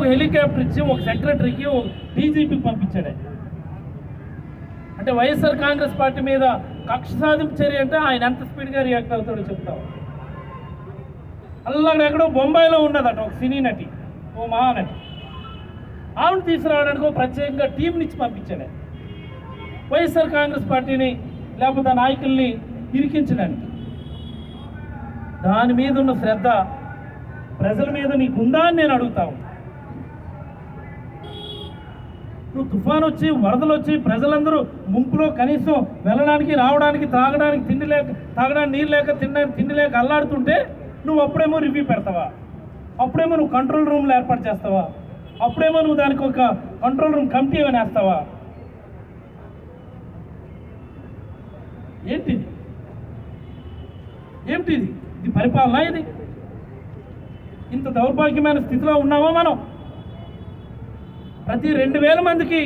ఒక హెలికాప్టర్ ఇచ్చి ఒక సెక్రటరీకి ఒక డీజీపీకి పంపించాడు. అంటే వైఎస్ఆర్ కాంగ్రెస్ పార్టీ మీద కక్ష సాధింపు చర్య అంటే ఆయన ఎంత స్పీడ్గా రియాక్ట్ అవుతాడో చెప్తాం. అలాగే ఎక్కడో బొంబాయిలో ఉన్నదట ఒక సినీ నటి, ఓ మహానటి, ఆవిడ తీసుకురావడానికి ఒక ప్రత్యేకంగా టీంని ఇచ్చి పంపించాడు వైఎస్ఆర్ కాంగ్రెస్ పార్టీని లేకపోతే నాయకుల్ని ఇరికించడానికి. దాని మీద ఉన్న శ్రద్ధ ప్రజల మీద నీకుందా అని నేను అడుగుతావు. నువ్వు తుఫాను వచ్చి వరదలు వచ్చి ప్రజలందరూ ముంపులో కనీసం వెళ్ళడానికి రావడానికి తాగడానికి తిండి లేక, తాగడానికి నీరు లేక, తినడానికి తిండి లేక అల్లాడుతుంటే నువ్వు అప్పుడేమో రివ్యూ పెడతావా, అప్పుడేమో నువ్వు కంట్రోల్ రూమ్లు ఏర్పాటు చేస్తావా, అప్పుడేమో నువ్వు దానికి ఒక కంట్రోల్ రూమ్ కమిటీ ఏమైనా వేస్తావా? ఏంటిది? ఏమిటిది? ఇది పరిపాలన? ఇది ఇంత దౌర్భాగ్యమైన స్థితిలో ఉన్నామా మనం? ప్రతి 2000 మందికి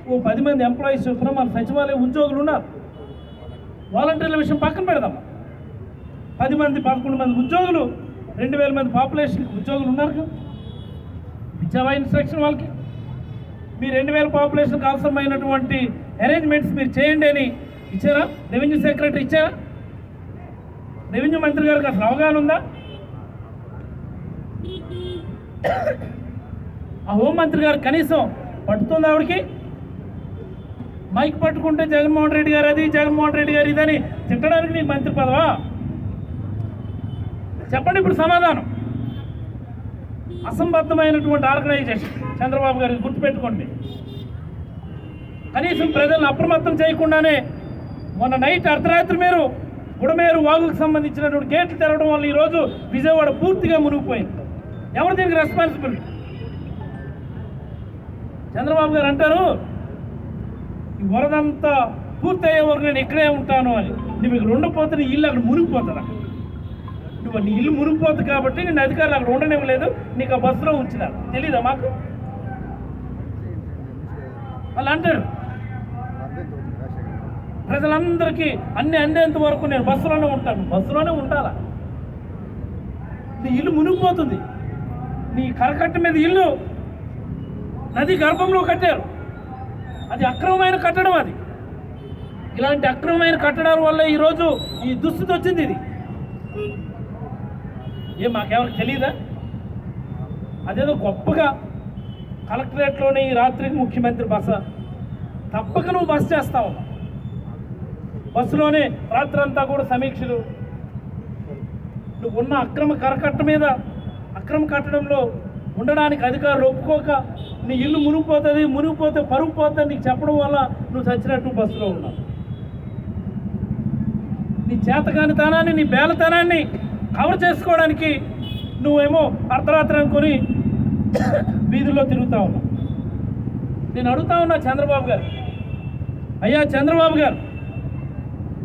ఓ 10 మంది ఎంప్లాయీస్ చొప్పున మన సచివాలయ ఉద్యోగులు ఉన్నారు. వాలంటీర్ల విషయం పక్కన పెడదాం. 10 మంది 11 మంది ఉద్యోగులు, 2000 మంది పాపులేషన్కి ఉద్యోగులు ఉన్నారు కదా. ఇచ్చావా ఇన్స్ట్రక్షన్ వాళ్ళకి? మీ 2000 పాపులేషన్కి అవసరమైనటువంటి అరేంజ్మెంట్స్ మీరు చేయండి అని ఇచ్చారా? రెవెన్యూ సెక్రటరీ ఇచ్చారా? రెవెన్యూ మంత్రి గారికి అసలు అవగాహన ఉందా? ఆ హోంమంత్రి గారు కనీసం పట్టుతుంది ఆవిడకి? మైక్ పట్టుకుంటే జగన్మోహన్ రెడ్డి గారు అది, జగన్మోహన్ రెడ్డి గారు ఇదని తిట్టడానికి నీకు మంత్రి పదవా? చెప్పండి ఇప్పుడు సమాధానం. అసంబద్ధమైనటువంటి ఆర్గనైజేషన్ చంద్రబాబు గారు, గుర్తుపెట్టుకోండి. కనీసం ప్రజలను అప్రమత్తం చేయకుండానే మొన్న నైట్ అర్ధరాత్రి మీరు బుడమేరు వాగుకు సంబంధించినటువంటి గేట్లు తెరవడం వల్ల ఈరోజు విజయవాడ పూర్తిగా మునిగిపోయింది. ఎవరు దీనికి రెస్పాన్సిబిలిటీ? చంద్రబాబు గారు అంటారు ఈ వరదంతా పూర్తయ్యే వరకు నేను ఇక్కడే ఉంటాను అని. నువ్వు ఇక్కడ ఉండకపోతే నీ ఇల్లు అక్కడ మునిగిపోతుంది. అక్కడ నువ్వు నీ ఇల్లు మునిగిపోతుంది కాబట్టి నేను అధికారులు అక్కడ ఉండనివ్వలేదు, నీకు ఆ బస్సులో ఉంచినారు. తెలీదా మాకు? వాళ్ళు అంటారు ప్రజలందరికీ అన్ని అందేంత వరకు నేను బస్సులోనే ఉంటాను. బస్సులోనే ఉండాలా? నీ ఇల్లు మునిగిపోతుంది. నీ కరకట్ట మీద ఇల్లు నది గర్భంలో కట్టారు. అది అక్రమమైన కట్టడం. అది ఇలాంటి అక్రమమైన కట్టడాల వల్ల ఈరోజు ఈ దుస్థితి వచ్చింది. ఇది మాకెవరికి తెలియదా? అదేదో గొప్పగా కలెక్టరేట్లోనే ఈ రాత్రికి ముఖ్యమంత్రి బస, తప్పక నువ్వు బస చేస్తావు. బస్సులోనే రాత్రంతా కూడా సమీక్షలు. నువ్వు ఉన్న అక్రమ కరకట్ట మీద, అక్రమ కట్టడంలో ఉండడానికి అధికారులు ఒప్పుకోక నీ ఇల్లు మునిగిపోతుంది, మునిగిపోతే పరుగు పోతుంది నీకు చెప్పడం వల్ల నువ్వు చచ్చినట్టు బస్సులో ఉన్నావు. నీ చేతకానితనాన్ని, నీ బేలతనాన్ని కవర్ చేసుకోవడానికి నువ్వేమో అర్ధరాత్రి అనుకొని వీధుల్లో తిరుగుతూ ఉన్నావు. నేను అడుగుతా ఉన్నా చంద్రబాబు గారు, అయ్యా చంద్రబాబు గారు,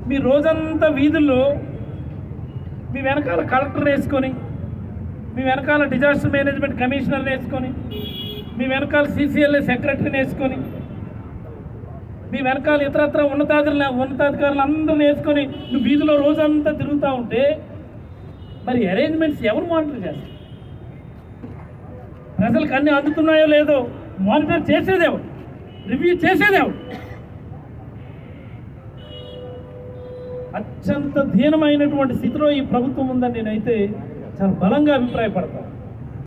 మీ రోజంతా వీధుల్లో మీ వెనకాల కలెక్టర్ని వేసుకొని, మీ వెనకాల డిజాస్టర్ మేనేజ్మెంట్ కమిషనర్ని వేసుకొని, మీ వెనకాల CCLA సెక్రటరీని వేసుకొని, మీ వెనకాల ఇతరత్ర ఉన్నతాధికారులు అందరిని వేసుకొని నువ్వు వీధిలో రోజంతా తిరుగుతూ ఉంటే మరి అరేంజ్మెంట్స్ ఎవరు మానిటర్ చేస్తారు? ప్రజలకు అన్నీ అందుతున్నాయో లేదో మానిటర్ చేసేదేవరు? రివ్యూ చేసేదేవరు? అత్యంత దీనమైనటువంటి స్థితిలో ఈ ప్రభుత్వం ఉందని నేనైతే చాలా బలంగా అభిప్రాయపడతాను.